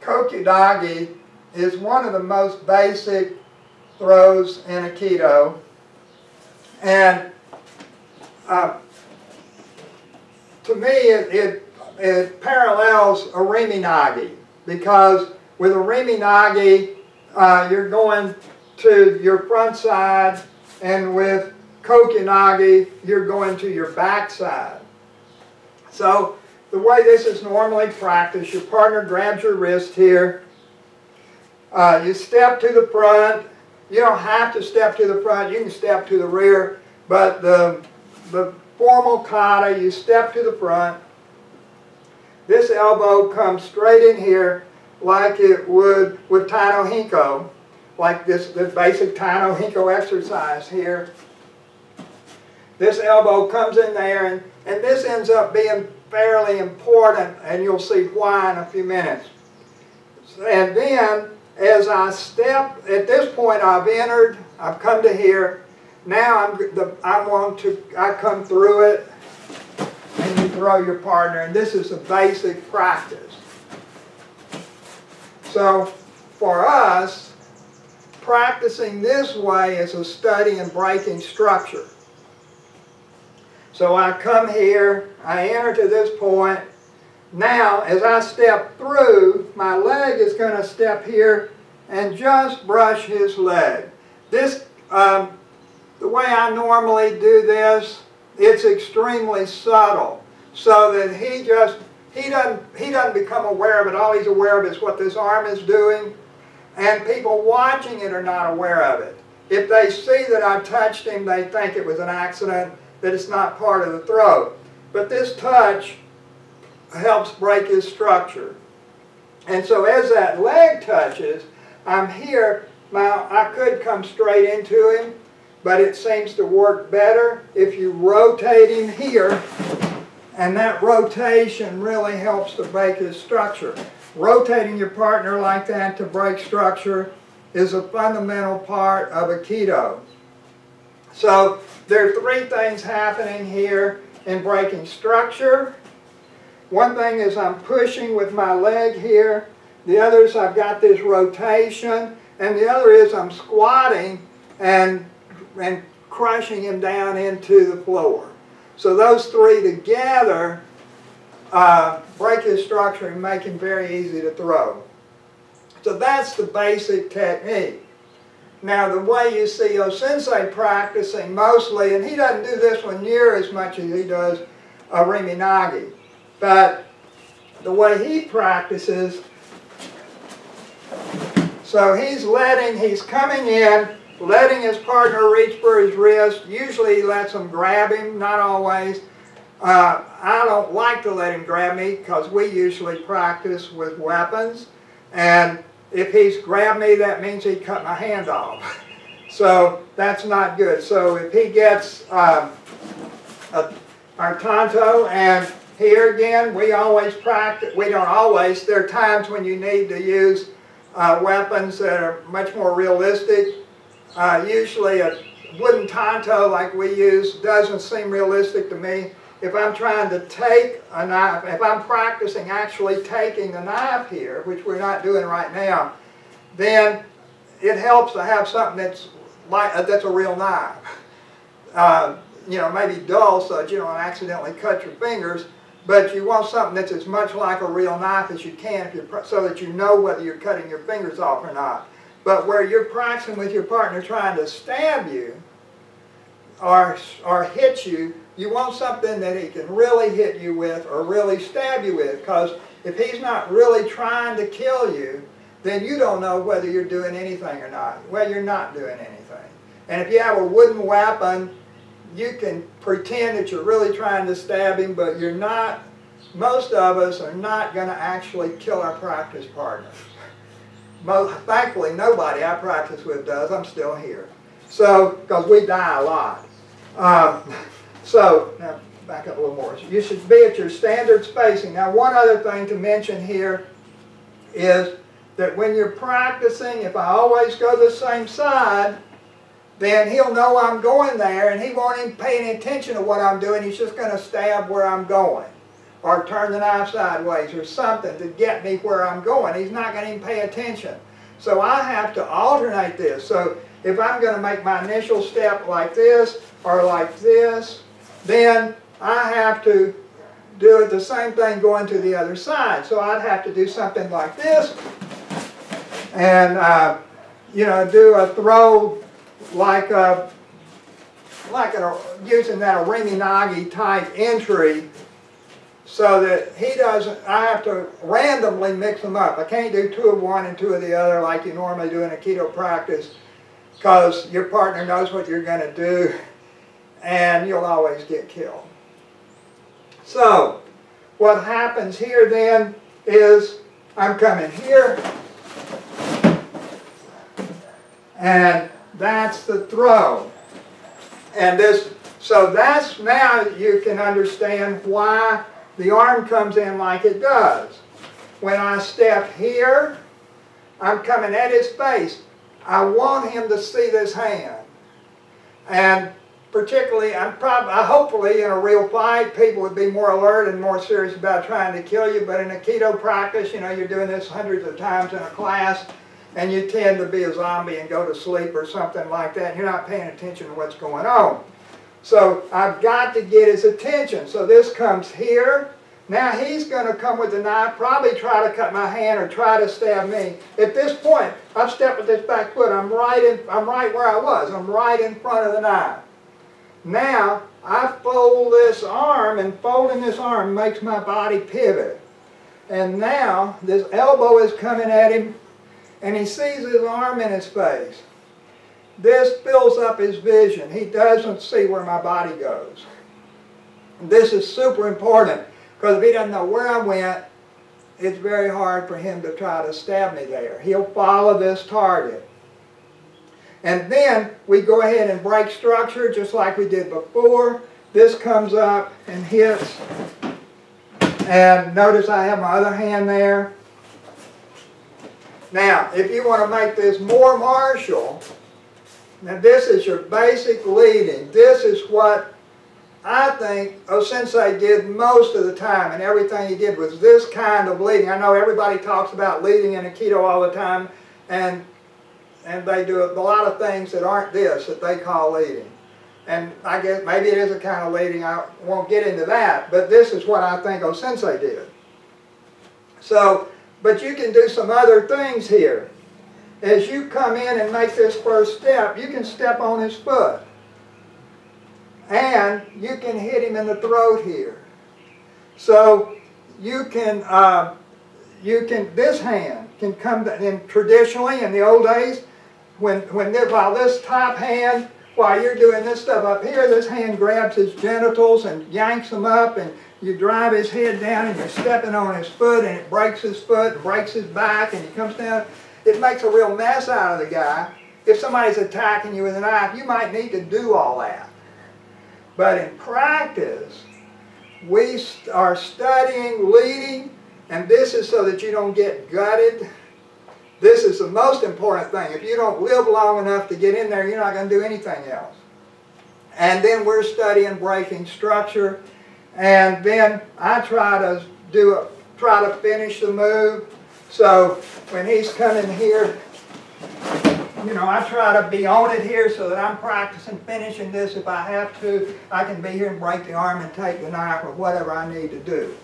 Kokyudagi is one of the most basic throws in Aikido, and to me it parallels Ariminagi, because with Ariminagi you're going to your front side, and with Kokyunagi you're going to your back side. So the way this is normally practiced, your partner grabs your wrist here, you step to the front. You don't have to step to the front, you can step to the rear, but the formal kata, you step to the front. This elbow comes straight in here like it would with Tai no Hinko, like this basic Tai no Hinko exercise here. This elbow comes in there, and this ends up being fairly important, and you'll see why in a few minutes. And then, as I step, at this point I've entered, I've come to here. Now I come through it, and you throw your partner, and this is the basic practice. So for us, practicing this way is a study in breaking structure. So I come here, I enter to this point. Now, as I step through, my leg is going to step here and just brush his leg. This, the way I normally do this, it's extremely subtle, so that he doesn't become aware of it. All he's aware of is what this arm is doing, and people watching it are not aware of it. If they see that I touched him, they think it was an accident, that it's not part of the throw. But this touch helps break his structure. And so as that leg touches, I'm here. Now, I could come straight into him, but it seems to work better if you rotate him here, and that rotation really helps to break his structure. Rotating your partner like that to break structure is a fundamental part of Aikido. So there are three things happening here in breaking structure. One thing is I'm pushing with my leg here. The other is I've got this rotation. And the other is I'm squatting and crushing him down into the floor. So those three together break his structure and make him very easy to throw. So that's the basic technique. Now, the way you see O-sensei practicing mostly, and he doesn't do this one near as much as he does Ariminagi, but the way he practices, so he's coming in, letting his partner reach for his wrist. Usually he lets him grab him, not always. I don't like to let him grab me because we usually practice with weapons, and if he's grabbed me, that means he cut my hand off. So that's not good. So if he gets our tanto, and here again, we always practice, we don't always, there are times when you need to use weapons that are much more realistic. Usually a wooden tanto like we use doesn't seem realistic to me. If I'm trying to take a knife, if I'm practicing actually taking a knife here, which we're not doing right now, then it helps to have something that's a real knife. You know, maybe dull so that you don't accidentally cut your fingers, but you want something that's as much like a real knife as you can, if you're, so that you know whether you're cutting your fingers off or not. But where you're practicing with your partner trying to stab you or hit you, you want something that he can really hit you with or really stab you with, because if he's not really trying to kill you, then you don't know whether you're doing anything or not. Well, you're not doing anything. And if you have a wooden weapon, you can pretend that you're really trying to stab him, but you're not. Most of us are not going to actually kill our practice partners. Thankfully, nobody I practice with does. I'm still here. So, because we die a lot. So, now back up a little more. You should be at your standard spacing. Now, one other thing to mention here is that when you're practicing, if I always go the same side, then he'll know I'm going there, and he won't even pay any attention to what I'm doing. He's just going to stab where I'm going. or turn the knife sideways or something to get me where I'm going. He's not going to even pay attention. So I have to alternate this. So if I'm going to make my initial step like this or like this, then I have to do it the same thing going to the other side. So I'd have to do something like this and you know, do a throw like using that Ariminagi type entry, so that he doesn't, I have to randomly mix them up. I can't do 2 of one and 2 of the other like you normally do in a keto practice, because your partner knows what you're going to do and you'll always get killed. So what happens here then is I'm coming here, and that's the throw. And this, so that's, now you can understand why the arm comes in like it does. When I step here, I'm coming at his face. I want him to see this hand. And particularly, hopefully in a real fight, people would be more alert and more serious about trying to kill you. But in a keto practice, you know, you're doing this hundreds of times in a class, and you tend to be a zombie and go to sleep or something like that. You're not paying attention to what's going on. So I've got to get his attention. So this comes here. Now he's going to come with the knife, probably try to cut my hand or try to stab me. At this point, I've stepped with this back foot. I'm right where I was. I'm right in front of the knife. Now I fold this arm, and folding this arm makes my body pivot. And now this elbow is coming at him, and he sees his arm in his face. This fills up his vision. He doesn't see where my body goes. This is super important, because if he doesn't know where I went, it's very hard for him to try to stab me there. He'll follow this target. And then we go ahead and break structure just like we did before. This comes up and hits. And notice I have my other hand there. Now, if you want to make this more martial, now this is your basic leading. This is what I think O-Sensei did most of the time, and everything he did was this kind of leading. I know everybody talks about leading in Aikido all the time, and they do a lot of things that aren't this, that they call leading. And I guess maybe it is a kind of leading, I won't get into that, but this is what I think O-Sensei did. So, but you can do some other things here. As you come in and make this first step, you can step on his foot. And you can hit him in the throat here. So you can, this hand can come, and traditionally in the old days, while this top hand, while you're doing this stuff up here, this hand grabs his genitals and yanks them up, and you drive his head down, and you're stepping on his foot, and it breaks his foot, and breaks his back, and he comes down. It makes a real mess out of the guy. If somebody's attacking you with a knife, you might need to do all that. But in practice, we are studying leading, and this is so that you don't get gutted. This is the most important thing. If you don't live long enough to get in there, you're not going to do anything else. And then we're studying breaking structure, and then I try to finish the move. So when he's coming here, you know, I try to be on it here so that I'm practicing finishing this. If I have to, I can be here and break the arm and take the knife or whatever I need to do.